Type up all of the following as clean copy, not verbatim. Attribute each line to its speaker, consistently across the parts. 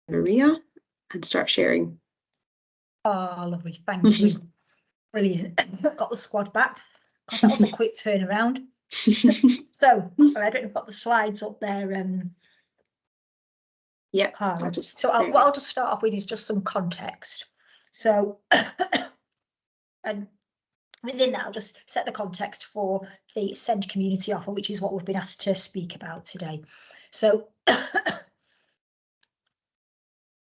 Speaker 1: Maria and start sharing.
Speaker 2: Oh, lovely. Thank you. Brilliant. Got the squad back. God, that was a quick turnaround. So, I don't know if I've got the slides up there.
Speaker 1: Yeah.
Speaker 2: What I'll just start off with is just some context. So, and within that, I'll just set the context for the SEND community offer, which is what we've been asked to speak about today. So,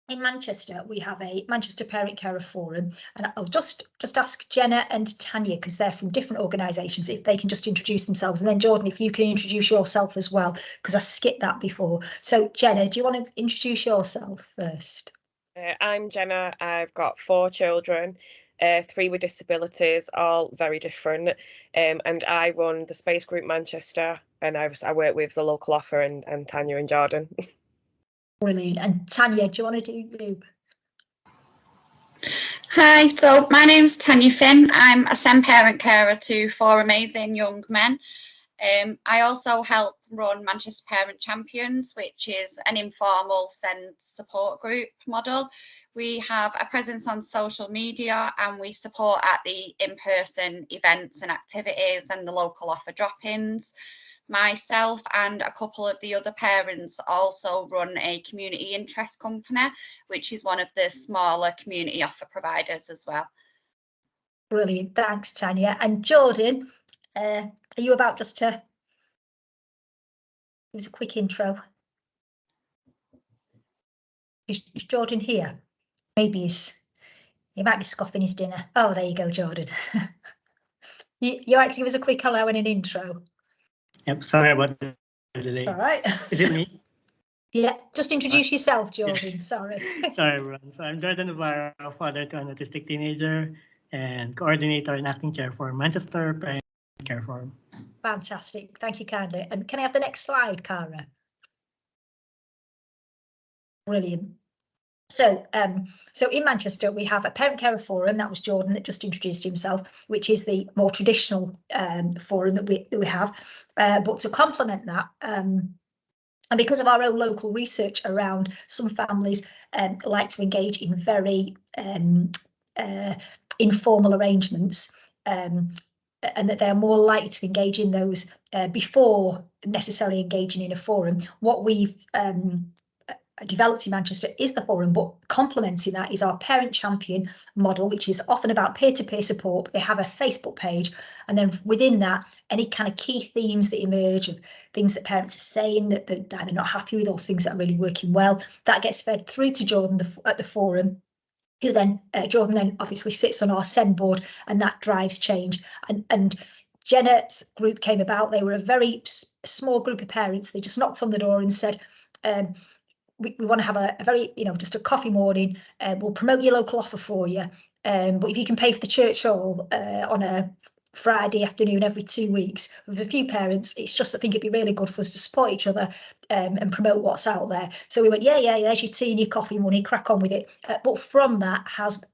Speaker 2: in Manchester, we have a Manchester Parent Carer Forum, and I'll just ask Jenna and Tanya, because they're from different organisations, if they can just introduce themselves, and then Jordan, if you can introduce yourself as well, because I skipped that before. So Jenna, do you want to introduce yourself first?
Speaker 3: I'm Jenna. I've got 4 children, 3 with disabilities, all very different, and I run the Space Group Manchester, and I work with the local offer and Tanya and Jordan.
Speaker 2: Brilliant. And Tanya, do you want to do you?
Speaker 4: Hi, so my name's Tanya Finn. I'm a SEND parent carer to 4 amazing young men. I also help run Manchester Parent Champions, which is an informal SEND support group model. We have a presence on social media and we support at the in-person events and activities and the local offer drop-ins. Myself and a couple of the other parents also run a community interest company, which is one of the smaller community offer providers as well.
Speaker 2: Brilliant, thanks Tanya. And Jordan, are you about just to give us a quick intro? Is Jordan here? Maybe he might be scoffing his dinner. Oh, there you go, Jordan. You like to give us a quick hello and an intro?
Speaker 5: Yep, sorry about the delay.
Speaker 2: All right.
Speaker 5: Is it me?
Speaker 2: Yeah, just introduce yourself, Jordan. Sorry.
Speaker 5: Sorry, everyone. So I'm Jordan Navarro, father to an autistic teenager and coordinator and acting chair for Manchester Parent Care Forum.
Speaker 2: Fantastic. Thank you kindly. And can I have the next slide, Cara? Brilliant. So, so in Manchester, we have a Parent Carer Forum. That was Jordan that just introduced himself, which is the more traditional forum that we have. But to complement that, and because of our own local research around some families like to engage in very informal arrangements, and that they're more likely to engage in those before necessarily engaging in a forum. What we've developed in Manchester is the forum, but complementing that is our parent champion model, which is often about peer-to-peer support. They have a Facebook page, and then within that, any kind of key themes that emerge of things that parents are saying that they're not happy with, or things that are really working well, that gets fed through to Jordan at the forum, who then Jordan then obviously sits on our SEND board, and that drives change. And Jenna's group came about. They were a very small group of parents. They just knocked on the door and said, we want to have a very, just a coffee morning. We'll promote your local offer for you. But if you can pay for the church hall on a Friday afternoon every 2 weeks with a few parents, it's just, I think it'd be really good for us to support each other and promote what's out there. So we went, yeah, there's your tea and your coffee money, crack on with it. But from that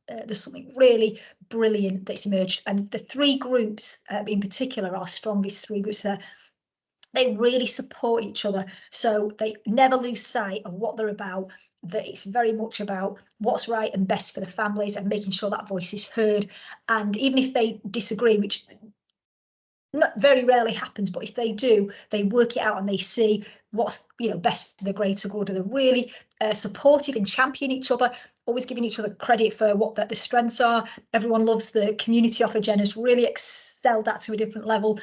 Speaker 2: there's something really brilliant that's emerged. And the 3 groups in particular, our strongest 3 groups there, they really support each other, so they never lose sight of what they're about, that it's very much about what's right and best for the families and making sure that voice is heard. And even if they disagree, which not very rarely happens, but if they do, they work it out and they see what's best for the greater good. And they're really supportive and champion each other, always giving each other credit for what the strengths are. Everyone loves the community offer. Jenna's really excelled that to a different level.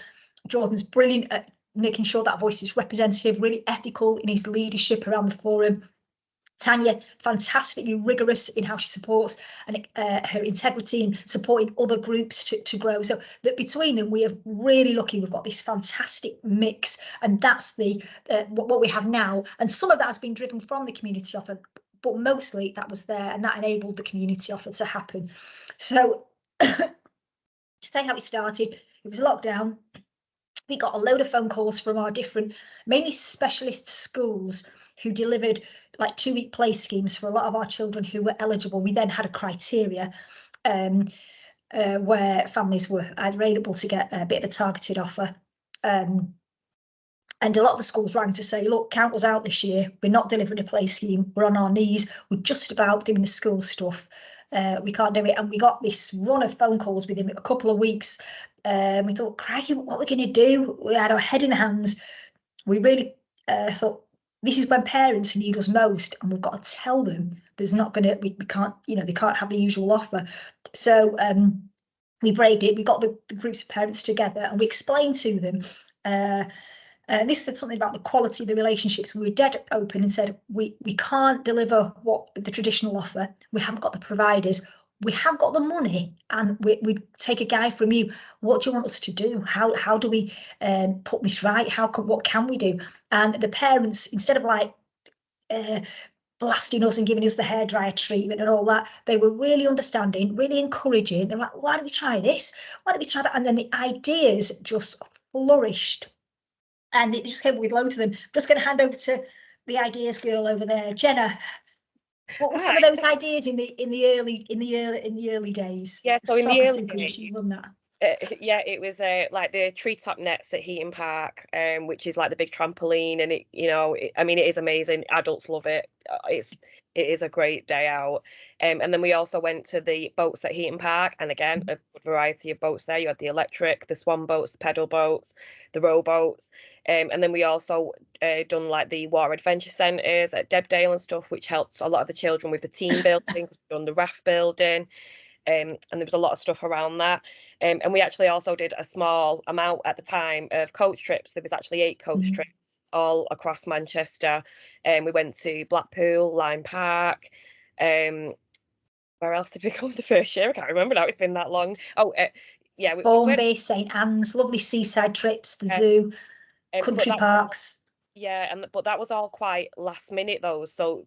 Speaker 2: Jordan's brilliant at making sure that voice is representative, really ethical in his leadership around the forum. Tanya, fantastically rigorous in how she supports, and her integrity in supporting other groups to grow. So that between them, we are really lucky. We've got this fantastic mix, and that's the what we have now. And some of that has been driven from the community offer, but mostly that was there, and that enabled the community offer to happen. So to say how it started, it was lockdown. We got a load of phone calls from our different, mainly specialist schools, who delivered like 2-week play schemes for a lot of our children who were eligible. We then had a criteria where families were either able to get a bit of a targeted offer And a lot of the schools rang to say, look, count us out this year. We're not delivering a play scheme. We're on our knees. We're just about doing the school stuff. We can't do it. And we got this run of phone calls within a couple of weeks. We thought, crikey, what are we going to do? We had our head in the hands. We really thought, this is when parents need us most, and we've got to tell them there's not going to, we can't, you know, they can't have the usual offer. So we braved it. We got the groups of parents together and we explained to them. This said something about the quality of the relationships. We were dead open and said, we can't deliver what the traditional offer. We haven't got the providers. We have got the money, and we take a guide from you. What do you want us to do? How do we put this right? What can we do? And the parents, instead of like blasting us and giving us the hairdryer treatment and all that, they were really understanding, really encouraging. They're like, why don't we try this? Why don't we try that? And then the ideas just flourished. And it just came with loads of them. I'm just going to hand over to the ideas girl over there, Jenna. What were some of those ideas in the early days?
Speaker 3: Yeah, so in
Speaker 2: Talk
Speaker 3: the
Speaker 2: us
Speaker 3: early
Speaker 2: through, 'cause
Speaker 3: days,
Speaker 2: you run that.
Speaker 3: yeah, it was like the treetop nets at Heaton Park, which is like the big trampoline, and it, you know, I mean, it is amazing. Adults love it. It is a great day out. And then we also went to the boats at Heaton Park, and again, a good variety of boats there. You had the electric, the swan boats, the pedal boats, the rowboats, and then we also done like the water adventure centres at Debdale and stuff, which helped a lot of the children with the team building. We've done the raft building. And there was a lot of stuff around that. And we actually also did a small amount at the time of coach trips. There was actually 8 coach trips all across Manchester. And we went to Blackpool, Lyme Park. Where else did we go the first year? I can't remember now. It's been that long. Oh, yeah.
Speaker 2: Bournemouth, St Anne's, lovely seaside trips, the zoo, country parks.
Speaker 3: Yeah, but that was all quite last minute though. So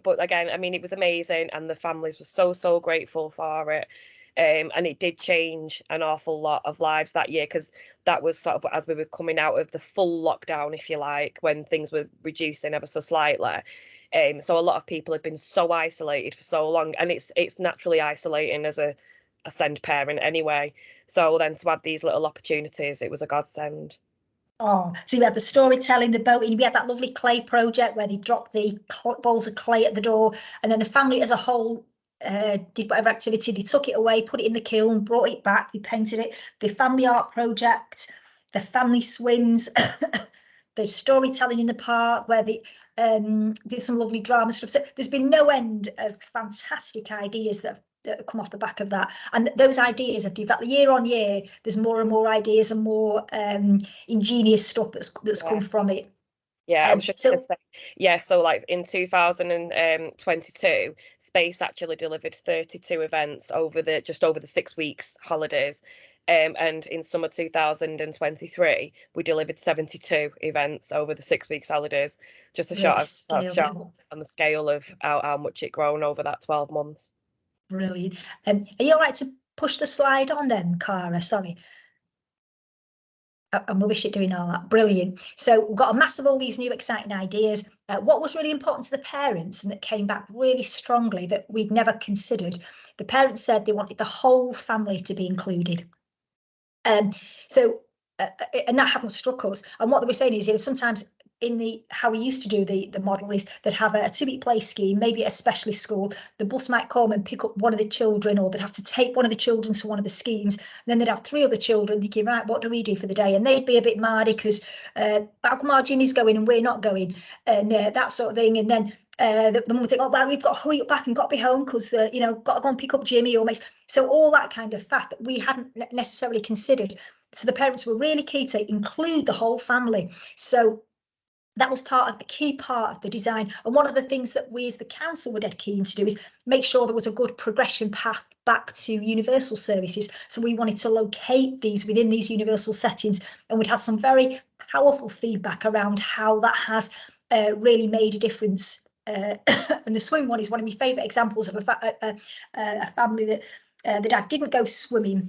Speaker 3: but again, I mean, it was amazing, and the families were so grateful for it. And it did change an awful lot of lives that year, because that was sort of as we were coming out of the full lockdown, if you like, when things were reducing ever so slightly. So a lot of people had been so isolated for so long, and it's naturally isolating as a send parent anyway. So then to add these little opportunities, it was a godsend.
Speaker 2: Oh, so we had the storytelling, the boating. We had that lovely clay project where they dropped the balls of clay at the door, and then the family as a whole did whatever activity. They took it away, put it in the kiln, brought it back, they painted it. The family art project, the family swims, the storytelling in the park where they did some lovely drama stuff. So there's been no end of fantastic ideas that have come off the back of that, and those ideas have developed year on year. There's more and more ideas and more ingenious stuff that's come from it.
Speaker 3: Yeah, I was just going to say, yeah, so like in 2022, Space actually delivered 32 events over the 6 weeks holidays. And in summer 2023, we delivered 72 events over the 6 weeks holidays. Just a shot on the scale of how much it grown over that 12 months.
Speaker 2: Brilliant. Are you all right to push the slide on then, Cara? Sorry. I'm rubbish at doing all that. Brilliant. So we've got a mass of all these new exciting ideas. What was really important to the parents, and that came back really strongly that we'd never considered, the parents said they wanted the whole family to be included. And that hadn't struck us. And what they were saying is, sometimes in how we used to do the model is that have a 2-week play scheme, maybe at a specialist school, the bus might come and pick up one of the children, or they'd have to take one of the children to one of the schemes. And then they'd have 3 other children thinking, right, what do we do for the day? And they'd be a bit mardy because how come our Jimmy's going and we're not going, and that sort of thing. And then the mum would think, oh, well, we've got to hurry up back and got to be home because got to go and pick up Jimmy, or so all that kind of fact that we hadn't necessarily considered. So the parents were really key to include the whole family. So that was a key part of the design. And one of the things that we as the council were dead keen to do is make sure there was a good progression path back to universal services. So we wanted to locate these within these universal settings, and we'd had some very powerful feedback around how that has really made a difference. And the swim one is one of my favourite examples of a family that the dad didn't go swimming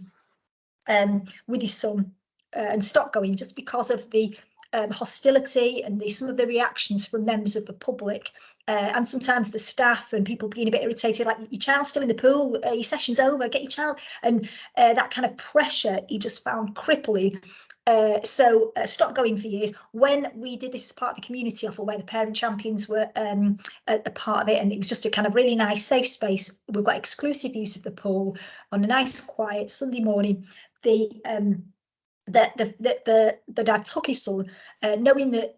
Speaker 2: with his son and stopped going just because of the hostility and some of the reactions from members of the public, and sometimes the staff and people being a bit irritated, like, your child's still in the pool, your session's over, get your child, and that kind of pressure he just found crippling. stopped going for years. When we did this as part of the community offer, where the parent champions were a part of it, and it was just a kind of really nice safe space. We've got exclusive use of the pool on a nice quiet Sunday morning. The dad took his son, knowing that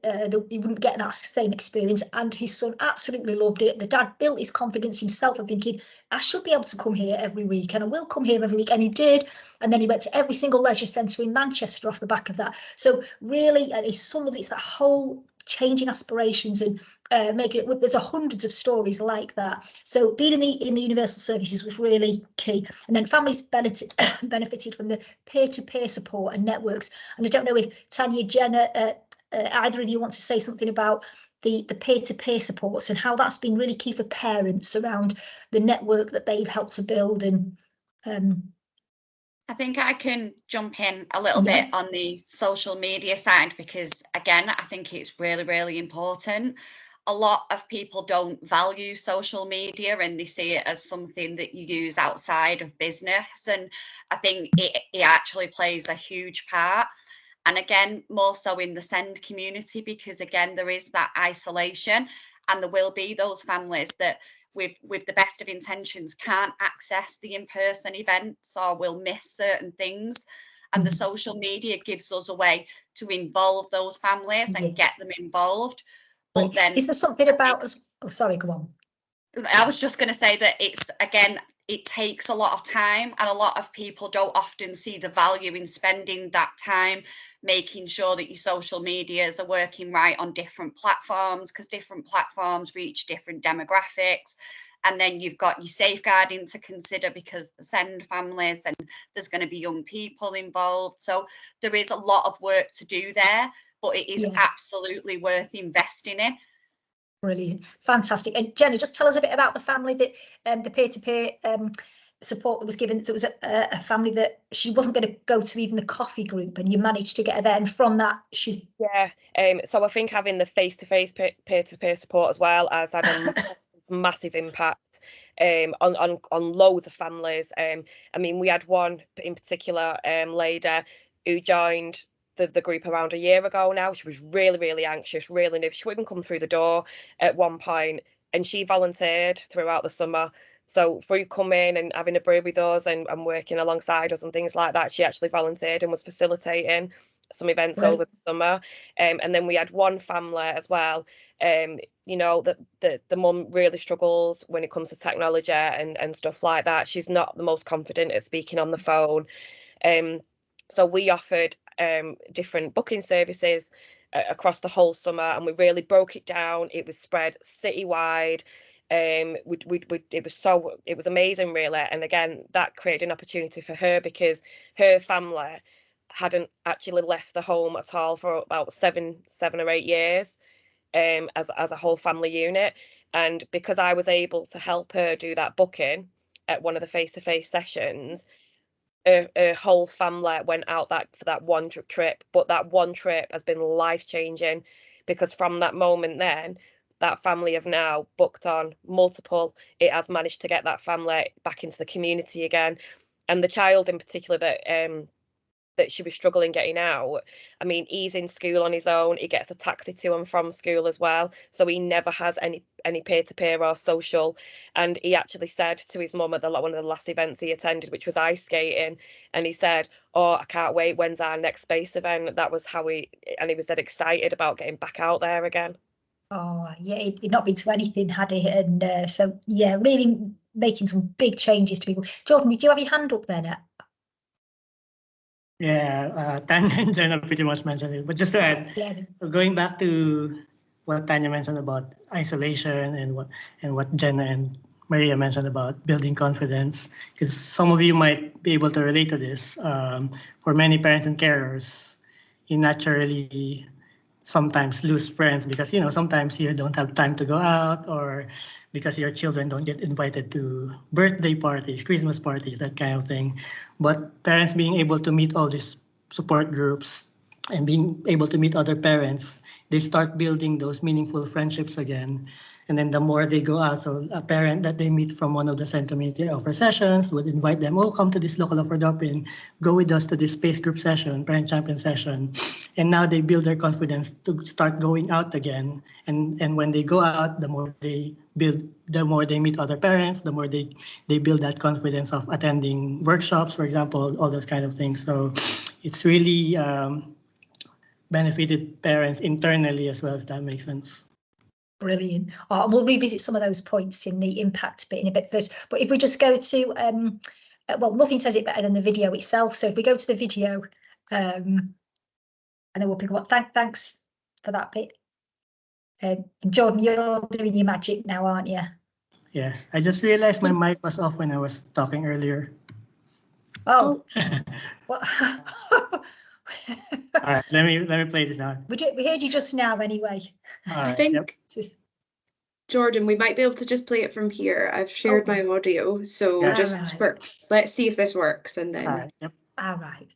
Speaker 2: he wouldn't get that same experience, and his son absolutely loved it. The dad built his confidence himself of thinking, I should be able to come here every week, and I will come here every week, and he did. And then he went to every single leisure centre in Manchester off the back of that. So really, his son loves it. It's that whole changing aspirations and making it. There's hundreds of stories like that. So being in the universal services was really key. And then families benefited from the peer-to-peer support and networks. And I don't know if Tanya, Jenna, either of you want to say something about the peer-to-peer supports and how that's been really key for parents around the network that they've helped to build. And
Speaker 4: I think I can jump in a little bit on the social media side, because again, I think it's really, really important. A lot of people don't value social media and they see it as something that you use outside of business. And I think it actually plays a huge part. And again, more so in the SEND community, because again, there is that isolation, and there will be those families that with the best of intentions can't access the in-person events or will miss certain things. And the social media gives us a way to involve those families and get them involved. But then
Speaker 2: is there something about us? Oh, sorry, go on.
Speaker 4: I was just going to say that it takes a lot of time, and a lot of people don't often see the value in spending that time making sure that your social medias are working right on different platforms, because different platforms reach different demographics. And then you've got your safeguarding to consider, because the SEND families, and there's going to be young people involved. So there is a lot of work to do there, but it is absolutely worth investing in.
Speaker 2: Brilliant, fantastic. And Jenna, just tell us a bit about the family that the peer-to-peer support that was given. So it was a family that she wasn't going to go to even the coffee group, and you managed to get her there. And from that, she's
Speaker 3: so I think having the face-to-face peer-to-peer support as well has had a massive impact on loads of families. I mean, we had one in particular lady who joined the group around a year ago now. She was really, really anxious, really nervous. She wouldn't even come through the door at one point, and she volunteered throughout the summer. So through coming and having a brew with us and working alongside us and things like that, she actually volunteered and was facilitating some events over the summer. And then we had one family as well, you know, that the mum really struggles when it comes to technology and stuff like that. She's not the most confident at speaking on the phone. So we offered different booking services across the whole summer, and we really broke it down. It was spread citywide. It was amazing, really. And again, that created an opportunity for her, because her family hadn't actually left the home at all for about seven or 8 years, as a whole family unit. And because I was able to help her do that booking at one of the face-to-face sessions, her whole family went out for that one trip. But that one trip has been life-changing, because from that moment then, that family have now booked on multiple. It has managed to get that family back into the community again. And the child in particular that she was struggling getting out, I mean, he's in school on his own. He gets a taxi to and from school as well, so he never has any peer-to-peer or social. And he actually said to his mum at one of the last events he attended, which was ice skating, and he said, oh, I can't wait, when's our next space event? That was how he was dead excited about getting back out there again.
Speaker 2: Oh yeah, he'd not been to anything, had he? And so yeah, really making some big changes to people. Jordan, do you have your hand up there now?
Speaker 5: Yeah, Tanya and Jenna pretty much mentioned it, but just to add, so going back to what Tanya mentioned about isolation and what Jenna and Maria mentioned about building confidence, because some of you might be able to relate to this. For many parents and carers, you naturally sometimes lose friends because, you know, sometimes you don't have time to go out, or because your children don't get invited to birthday parties, Christmas parties, that kind of thing. But parents being able to meet all these support groups and being able to meet other parents, they start building those meaningful friendships again. And then the more they go out, so a parent that they meet from one of the St. Community Offer sessions would invite them, oh, come to this local offer drop-in, go with us to this space group session, parent champion session. And now they build their confidence to start going out again. And when they go out, the more they meet other parents, the more they build that confidence of attending workshops, for example, all those kind of things. So it's really benefited parents internally as well, if that makes sense.
Speaker 2: Brilliant. We'll revisit some of those points in the impact bit in a bit first. But if we just go to, well, nothing says it better than the video itself. So if we go to the video, and then we'll pick up. Thanks for that bit. Jordan, you're doing your magic now, aren't you?
Speaker 5: Yeah, I just realized my mic was off when I was talking earlier.
Speaker 2: Oh, what?
Speaker 5: All right, let me play this now.
Speaker 2: We heard you just now anyway.
Speaker 5: All right,
Speaker 1: I think,
Speaker 5: yep.
Speaker 1: Jordan, we might be able to just play it from here. I've shared my audio, so
Speaker 5: Yeah.
Speaker 1: just let's see if this works, and then.
Speaker 5: All right, yep.
Speaker 2: All right.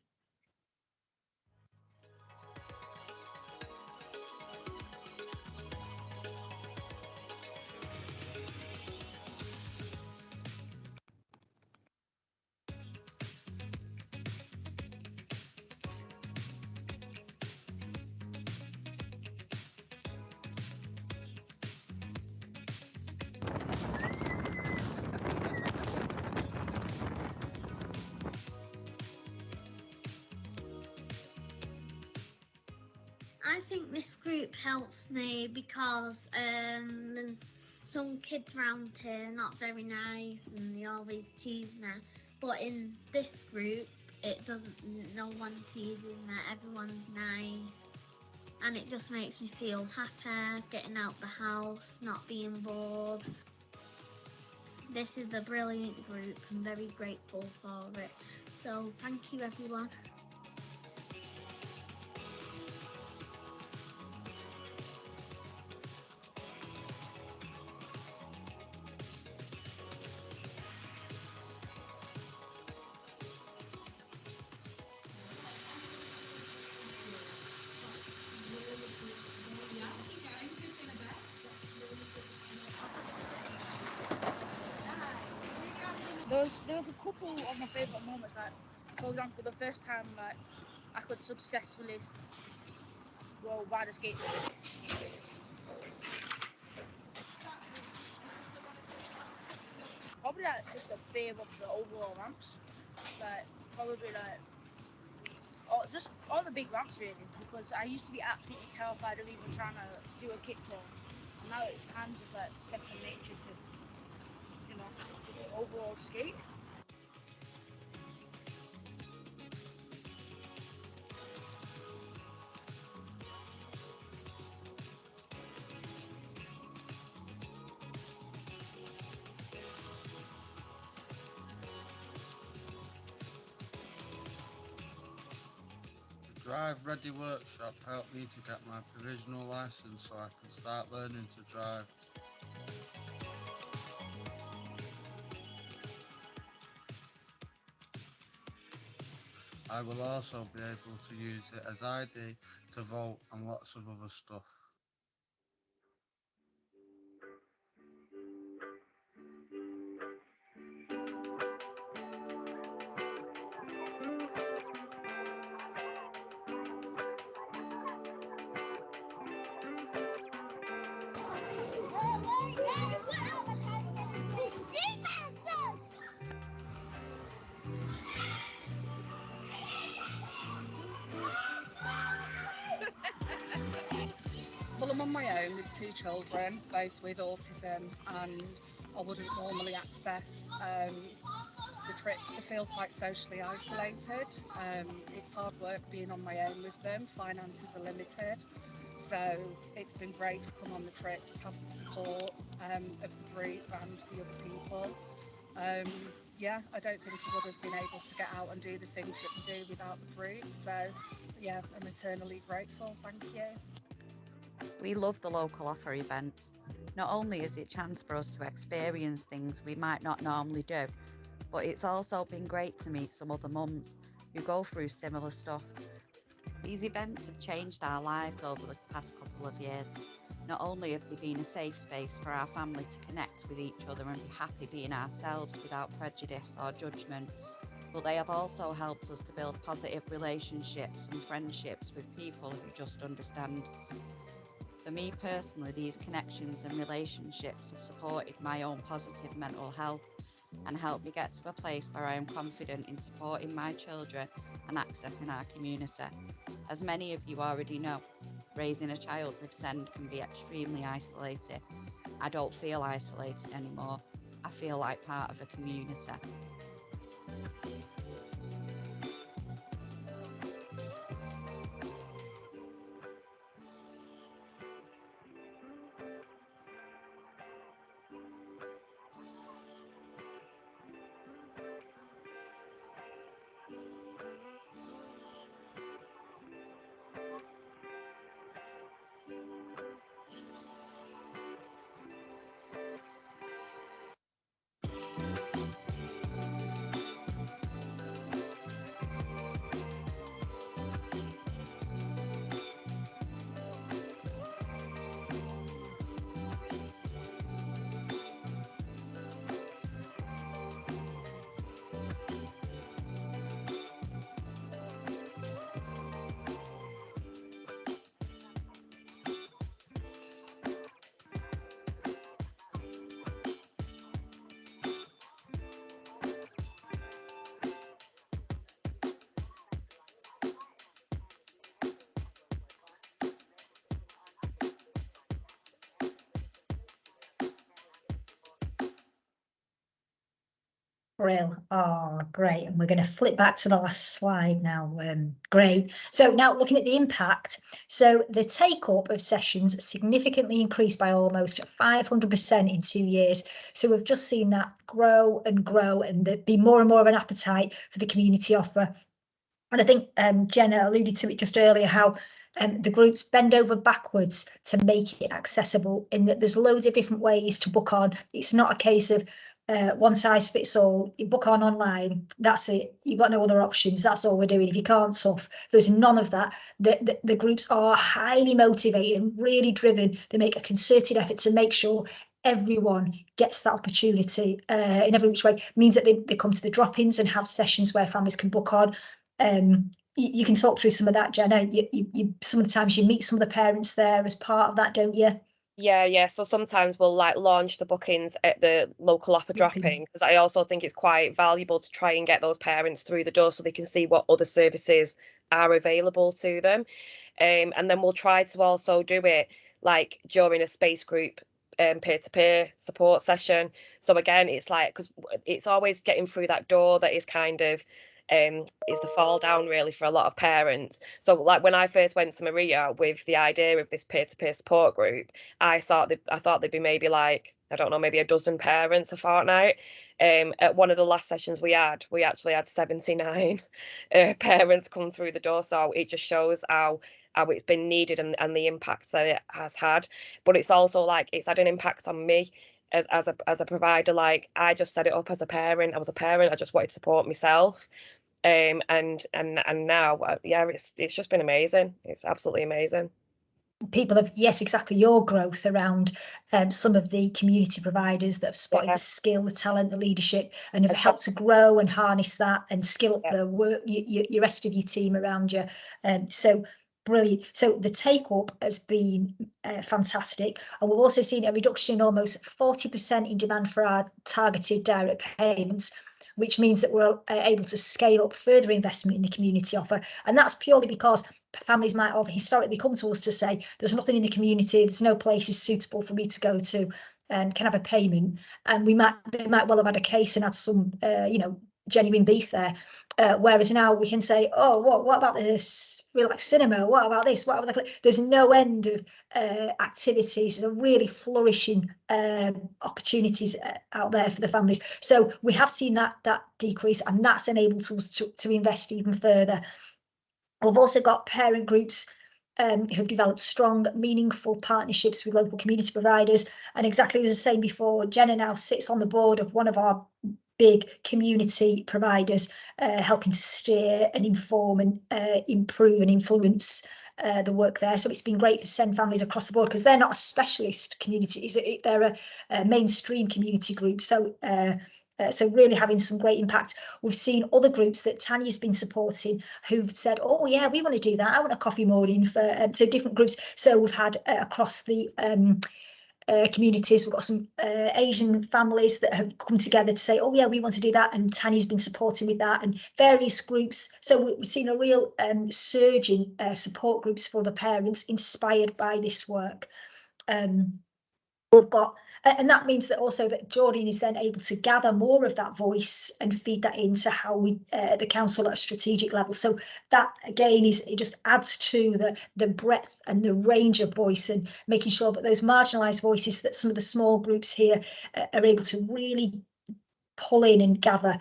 Speaker 6: I think this group helps me because some kids around here are not very nice and they always tease me. But in this group, it doesn't. No one teases me. Everyone's nice, and it just makes me feel happy getting out the house, not being bored. This is a brilliant group. I'm very grateful for it. So thank you, everyone.
Speaker 7: There was a couple of my favourite moments, like for example the first time like I could successfully ride a skateboard. Probably like just the fear of the overall ramps, like probably like just all the big ramps really, because I used to be absolutely terrified of even trying to do a kick turn, and now it's kind of just like second nature to, you know, just overall skate.
Speaker 8: Drive Ready workshop helped me to get my provisional license so I can start learning to drive. I will also be able to use it as ID to vote and lots of other stuff.
Speaker 9: Well, I'm on my own with 2 children, both with autism, and I wouldn't normally access the trips. I feel quite socially isolated. It's hard work being on my own with them. Finances are limited. So it's been great to come on the trips, have the support of the group and the other people. Yeah, I don't think I would have been able to get out and do the things that we do without the group. So yeah, I'm eternally grateful. Thank you.
Speaker 10: We love the local offer events. Not only is it a chance for us to experience things we might not normally do, but it's also been great to meet some other mums who go through similar stuff. These events have changed our lives over the past couple of years. Not only have they been a safe space for our family to connect with each other and be happy being ourselves without prejudice or judgment, but they have also helped us to build positive relationships and friendships with people who just understand. For me personally, these connections and relationships have supported my own positive mental health and helped me get to a place where I am confident in supporting my children and accessing our community. As many of you already know, raising a child with SEND can be extremely isolating. I don't feel isolated anymore. I feel like part of a community.
Speaker 2: Brill. Oh, great. And we're going to flip back to the last slide now. Great. So now looking at the impact. So the take up of sessions significantly increased by almost 500% in 2 years. So we've just seen that grow and grow, and there be more and more of an appetite for the community offer. And I think Jenna alluded to it just earlier, how the groups bend over backwards to make it accessible, in that there's loads of different ways to book on. It's not a case of one size fits all. You book on online, that's it. You've got no other options. That's all we're doing. If you can't, tough. There's none of that. The groups are highly motivated and really driven. They make a concerted effort to make sure everyone gets that opportunity in every which way. Means that they come to the drop-ins and have sessions where families can book on. You can talk through some of that, Jenna. You sometimes you meet some of the parents there as part of that, don't you?
Speaker 3: Yeah. So sometimes we'll like launch the bookings at the local offer drop-in, because I also think it's quite valuable to try and get those parents through the door so they can see what other services are available to them. And then we'll try to also do it like during a space group peer-to-peer support session. So again, it's like, because it's always getting through that door that is kind of is the fall down really for a lot of parents. So like when I first went to Maria with the idea of this peer-to-peer support group, I thought there'd be maybe like, I don't know, maybe a dozen parents a fortnight. At one of the last sessions we actually had 79 parents come through the door. So it just shows how it's been needed and the impact that it has had. But it's also like it's had an impact on me as a provider. Like I just set it up as a parent. I was a parent. I just wanted to support myself. And now, yeah, it's just been amazing. It's absolutely amazing.
Speaker 2: People have, yes, exactly, your growth around some of the community providers that have spotted the skill, the talent, the leadership, and have helped to grow and harness that and skill up the work, your rest of your team around you. So brilliant. So the take up has been fantastic, and we've also seen a reduction in almost 40% in demand for our targeted direct payments, which means that we're able to scale up further investment in the community offer. And that's purely because families might have historically come to us to say, there's nothing in the community, there's no places suitable for me to go to, and can have a payment. And they might well have had a case and had some, genuine beef there. Whereas now we can say, oh, what about this relaxed cinema? What about this? What about that? There's no end of activities. There's really flourishing opportunities out there for the families. So we have seen that decrease, and that's enabled us to invest even further. We've also got parent groups who've developed strong, meaningful partnerships with local community providers. And exactly as I was saying before, Jenna now sits on the board of one of our big community providers helping to steer and inform and improve and influence the work there. So it's been great for SEND families across the board, because they're not a specialist community, they're a mainstream community group. So so really having some great impact. We've seen other groups that Tanya's been supporting who've said, oh yeah, we want to do that. I want a coffee morning for so different groups. So we've had across the communities, we've got some Asian families that have come together to say, oh yeah, we want to do that, and Tanya's been supporting with that, and various groups. So we've seen a real surge in support groups for the parents inspired by this work. We've got, and that means that also that Jordan is then able to gather more of that voice and feed that into how we, the council at a strategic level. So that again it just adds to the breadth and the range of voice, and making sure that those marginalised voices that some of the small groups here are able to really pull in and gather.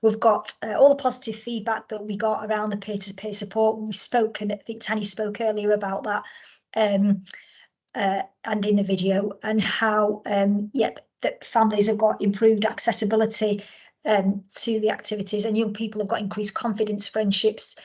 Speaker 2: We've got all the positive feedback that we got around the peer-to-peer support. We spoke, and I think Tanya spoke earlier about that. And in the video, and how that families have got improved accessibility to the activities, and young people have got increased confidence, friendships,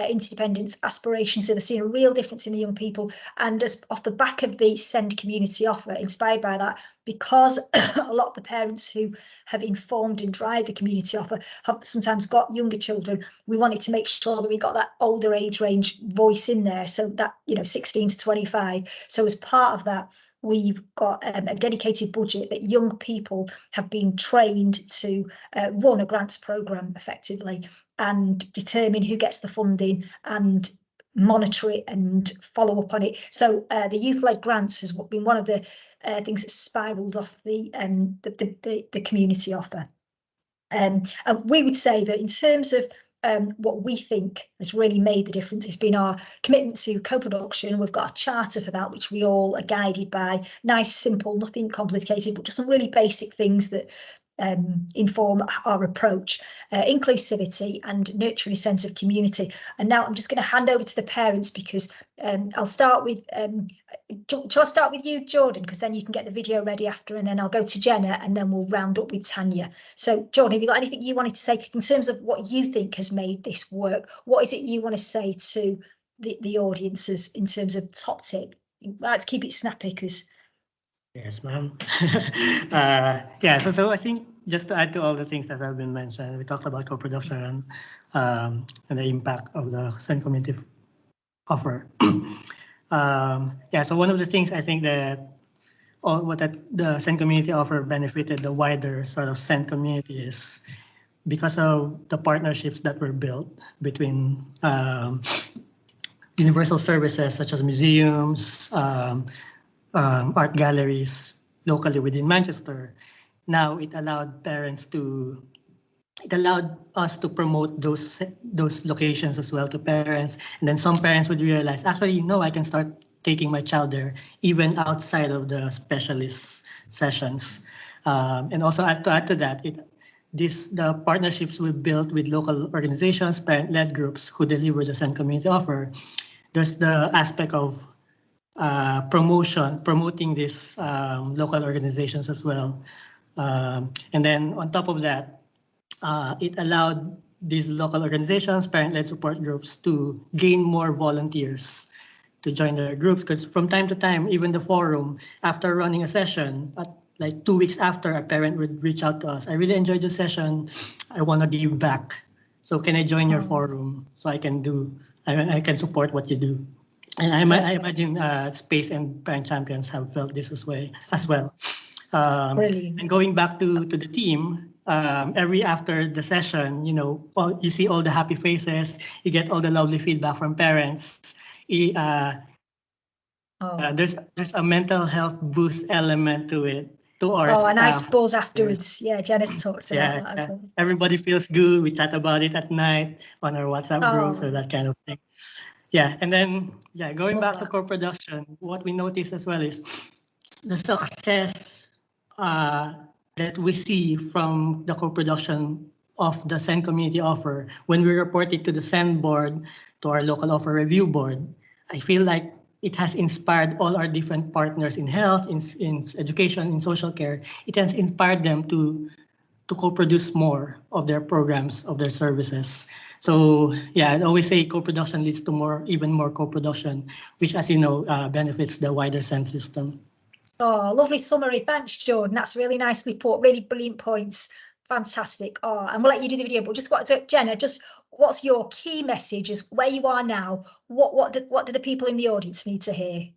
Speaker 2: interdependence, aspirations. So they're seeing a real difference in the young people. And as off the back of the SEND community offer, inspired by that, because a lot of the parents who have informed and drive the community offer have sometimes got younger children, we wanted to make sure that we got that older age range voice in there, so that, you know, 16 to 25. So as part of that, we've got a dedicated budget that young people have been trained to run a grants programme effectively, and determine who gets the funding and monitor it and follow up on it. So the youth-led grants has been one of the things that spiralled off the community offer. And we would say that in terms of what we think has really made the difference has been our commitment to co-production. We've got a charter for that, which we all are guided by. Nice, simple, nothing complicated, but just some really basic things that inform our approach. Inclusivity and nurturing a sense of community. And now I'm just going to hand over to the parents, because I'll start with, shall I start with you, Jordan, because then you can get the video ready after, and then I'll go to Jenna, and then we'll round up with Tanya. So Jordan, have you got anything you wanted to say in terms of what you think has made this work? What is it you want to say to the audiences in terms of top tip? Let's keep it snappy, because
Speaker 5: yes, ma'am. Yeah, so I think just to add to all the things that have been mentioned, we talked about co-production and the impact of the SEND community offer. Yeah, so one of the things I think that the SEND community offer benefited the wider sort of SEND community is because of the partnerships that were built between universal services such as museums, art galleries locally within Manchester. Now it allowed us to promote those locations as well to parents, and then some parents would realize, actually, no, I can start taking my child there even outside of the specialist sessions. And also to add to that, the partnerships we built with local organizations, parent-led groups who deliver the SEND community offer. There's the aspect of promoting these local organizations as well. And then on top of that, it allowed these local organizations, parent-led support groups, to gain more volunteers to join their groups. Because from time to time, even the forum, after running a session, like 2 weeks after, a parent would reach out to us. I really enjoyed the session. I want to give back. So can I join your forum so I can support what you do? And I imagine Space and Parent Champions have felt this way as well. And going back to the team, after the session, you see all the happy faces, you get all the lovely feedback from parents. There's a mental health boost element to it.
Speaker 2: A nice buzz afterwards. Yeah, Jenna's talked about that as well.
Speaker 5: Everybody feels good. We chat about it at night on our WhatsApp groups or that kind of thing. Yeah, and then going back to co-production, what we notice as well is the success that we see from the co-production of the SEND community offer when we report it to the SEND board, to our local offer review board. I feel like it has inspired all our different partners in health, in education, in social care. It has inspired them to to co-produce more of their programs, of their services. So yeah, I always say co-production leads to even more co-production, which, as you know, benefits the wider sense system.
Speaker 2: Oh, lovely summary. Thanks, Jordan. That's really nicely put. Really brilliant points. Fantastic. Oh, and we'll let you do the video, but just Jenna, just what's your key messages where you are now? What do the people in the audience need to hear?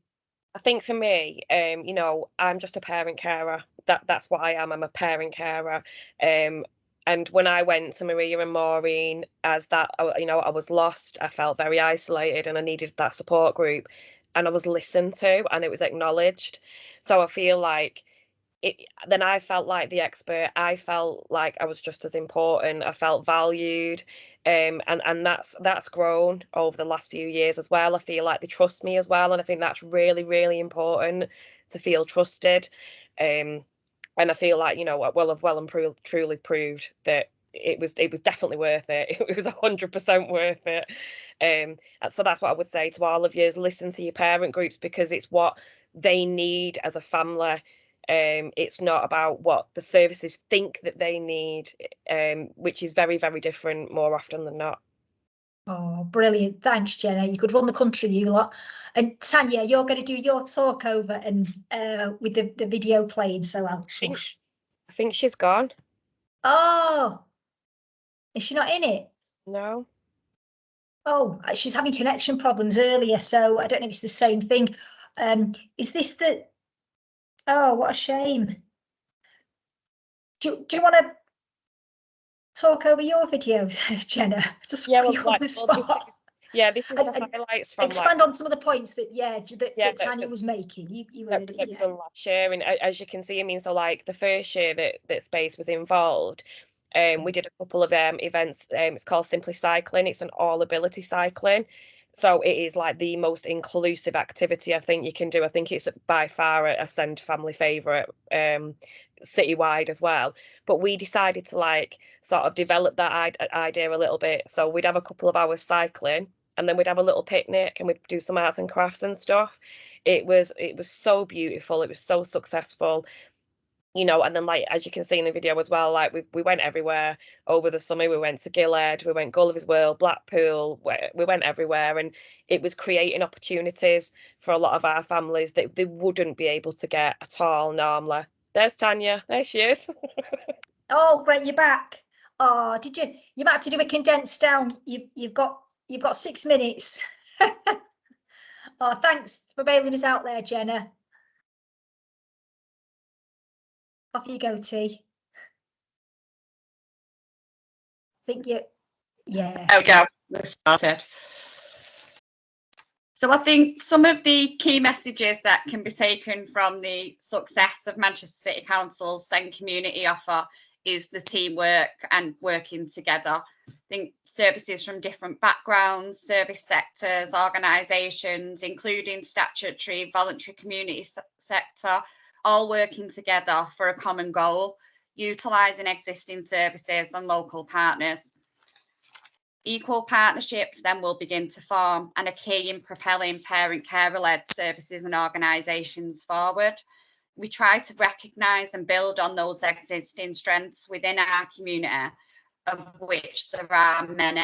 Speaker 3: I think for me, you know, I'm just a parent carer. That's what I am. I'm a parent carer. And when I went to Maria and Maureen, as that, you know, I was lost. I felt very isolated, and I needed that support group. And I was listened to, and it was acknowledged. So I feel like then I felt like the expert. I felt like I was just as important. I felt valued. And that's grown over the last few years as well. I feel like they trust me as well, and I think that's really, really important to feel trusted. And I feel like, you know, I've well and truly proved that it was definitely worth it. It was 100% worth it. And so that's what I would say to all of you, is listen to your parent groups, because it's what they need as a family. It's not about what the services think that they need, which is very, very different more often than not.
Speaker 2: Oh, brilliant. Thanks, Jenna. You could run the country, you lot. And Tanya, you're going to do your talk over and with the video playing, so I'll shush.
Speaker 3: I think she's gone.
Speaker 2: Oh, is she not in it?
Speaker 3: No.
Speaker 2: Oh, she's having connection problems earlier, so I don't know if it's the same thing. Is this the... Oh, what a shame. Do you want to talk over your videos, Jenna? Just
Speaker 3: Yeah,
Speaker 2: put you on the spot.
Speaker 3: This is the highlights from
Speaker 2: expand on some of the points that that Tanya
Speaker 3: that
Speaker 2: was making. You heard it, yeah.
Speaker 3: From last year, and as you can see, I mean, so like the first year that Space was involved, we did a couple of events. It's called Simply Cycling. It's an all ability cycling. So it is like the most inclusive activity I think you can do. I think it's by far a Send family favourite, citywide as well. But we decided to like sort of develop that idea a little bit. So we'd have a couple of hours cycling, and then we'd have a little picnic, and we'd do some arts and crafts and stuff. It was so beautiful. It was so successful. You know, and then like as you can see in the video as well, like we went everywhere over the summer. We went to Gilead, we went Gulliver's World, Blackpool, we went everywhere, and it was creating opportunities for a lot of our families that they wouldn't be able to get at all normally. There's Tanya, there she is.
Speaker 2: Oh, great, you're back. Oh, did you? You might have to do a condensed down. You've got 6 minutes. Oh, thanks for bailing us out there, Jenna. Off you go, T. Think you, yeah.
Speaker 4: There we go. We're started. So I think some of the key messages that can be taken from the success of Manchester City Council's Send community offer is the teamwork and working together. I think services from different backgrounds, service sectors, organisations, including statutory, voluntary community sector, all working together for a common goal, utilising existing services and local partners. Equal partnerships then will begin to form and are key in propelling parent carer-led services and organisations forward. We try to recognise and build on those existing strengths within our community, of which there are many.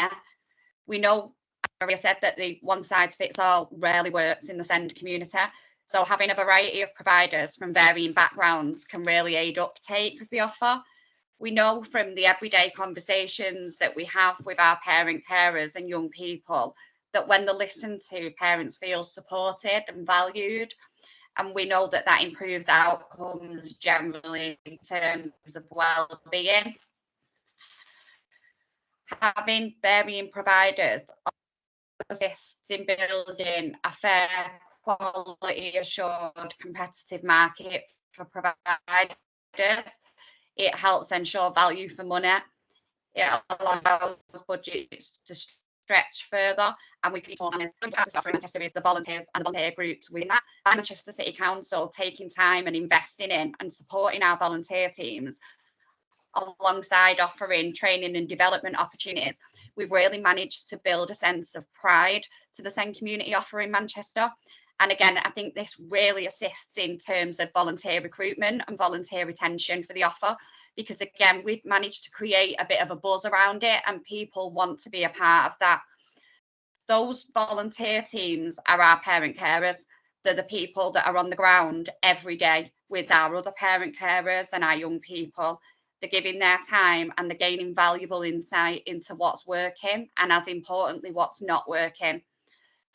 Speaker 4: We know, as Maria said, that the one-size-fits-all rarely works in the Send community. So having a variety of providers from varying backgrounds can really aid uptake of the offer. We know from the everyday conversations that we have with our parent carers and young people that when they listen to, parents feel supported and valued. And we know that that improves outcomes generally in terms of well-being. Having varying providers assists in building a fair, quality assured, competitive market for providers. It helps ensure value for money. It allows budgets to stretch further, and we can manage Manchester is the volunteers and volunteer groups within that. Manchester City Council taking time and investing in and supporting our volunteer teams alongside offering training and development opportunities. We've really managed to build a sense of pride to the Send community offer in Manchester. And again, I think this really assists in terms of volunteer recruitment and volunteer retention for the offer, because again, we've managed to create a bit of a buzz around it and people want to be a part of that. Those volunteer teams are our parent carers. They're the people that are on the ground every day with our other parent carers and our young people. They're giving their time and they're gaining valuable insight into what's working and, as importantly, what's not working.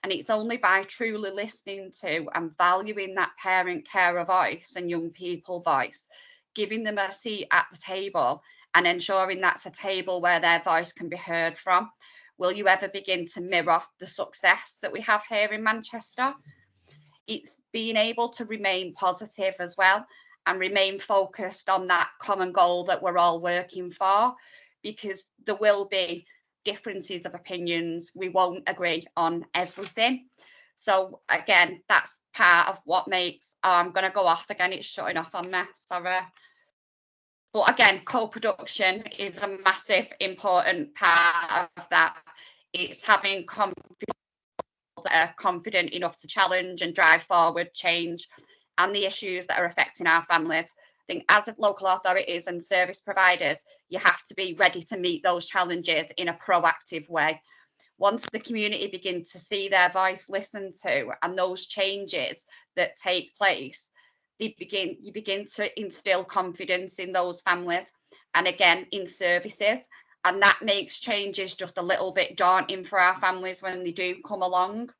Speaker 4: And it's only by truly listening to and valuing that parent carer voice and young people voice, giving them a seat at the table and ensuring that's a table where their voice can be heard from, will you ever begin to mirror the success that we have here in Manchester. It's being able to remain positive as well and remain focused on that common goal that we're all working for, because there will be differences of opinions. We won't agree on everything. So again, that's part of what makes, I'm going to go off again, it's shutting off on me, sorry. But again, co-production is a massive, important part of that. It's having that are confident enough to challenge and drive forward change and the issues that are affecting our families. I think as local authorities and service providers, you have to be ready to meet those challenges in a proactive way. Once the community begin to see their voice listened to and those changes that take place, you begin to instill confidence in those families and again in services, and that makes changes just a little bit daunting for our families when they do come along.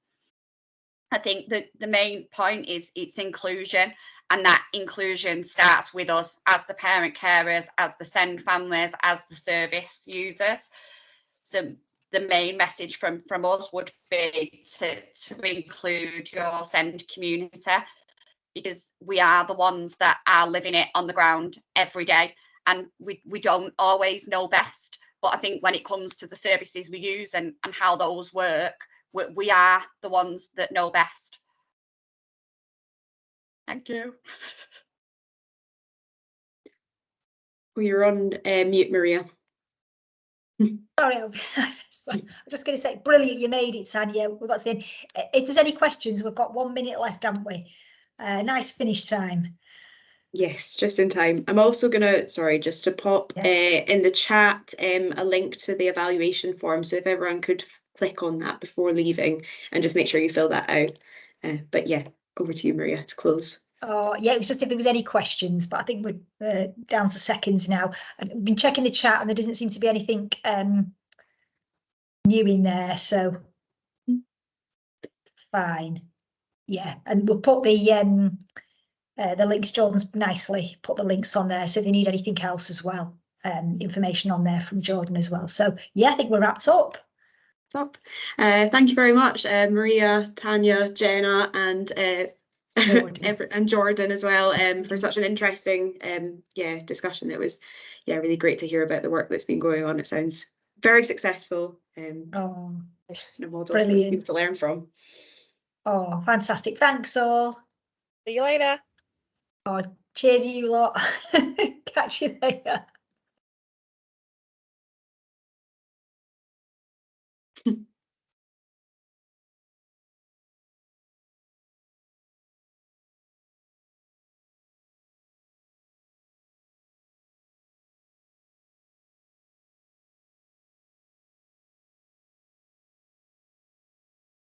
Speaker 4: I think that the main point is it's inclusion, and that inclusion starts with us as the parent carers, as the SEND families, as the service users. So the main message from us would be to include your SEND community, because we are the ones that are living it on the ground every day, and we don't always know best. But I think when it comes to the services we use and how those work, we are the ones that know best. Thank you.
Speaker 1: You're on mute, Maria.
Speaker 2: Sorry, I'm just going to say, brilliant, you made it, Tanya. We've got to think. If there's any questions, we've got 1 minute left, haven't we? Nice finish time.
Speaker 1: Yes, just in time. I'm also gonna, sorry, just to pop in the chat a link to the evaluation form. So if everyone could click on that before leaving and just make sure you fill that out. But yeah, over to you, Maria, to close.
Speaker 2: Oh, yeah, it was just if there was any questions, but I think we're down to seconds now. I've been checking the chat and there doesn't seem to be anything new in there, so fine. Yeah, and we'll put the links, Jordan's nicely put the links on there, so if they need anything else as well, information on there from Jordan as well. So yeah, I think we're wrapped up.
Speaker 1: Thank you very much, Maria, Tanya, Jenna, and Jordan. And Jordan as well, for such an interesting discussion. It was really great to hear about the work that's been going on. It sounds very successful.
Speaker 2: Oh,
Speaker 1: a model
Speaker 2: brilliant.
Speaker 1: for people to learn from.
Speaker 2: Oh, fantastic. Thanks all.
Speaker 3: See you later.
Speaker 2: Oh, cheers you lot. Catch you later.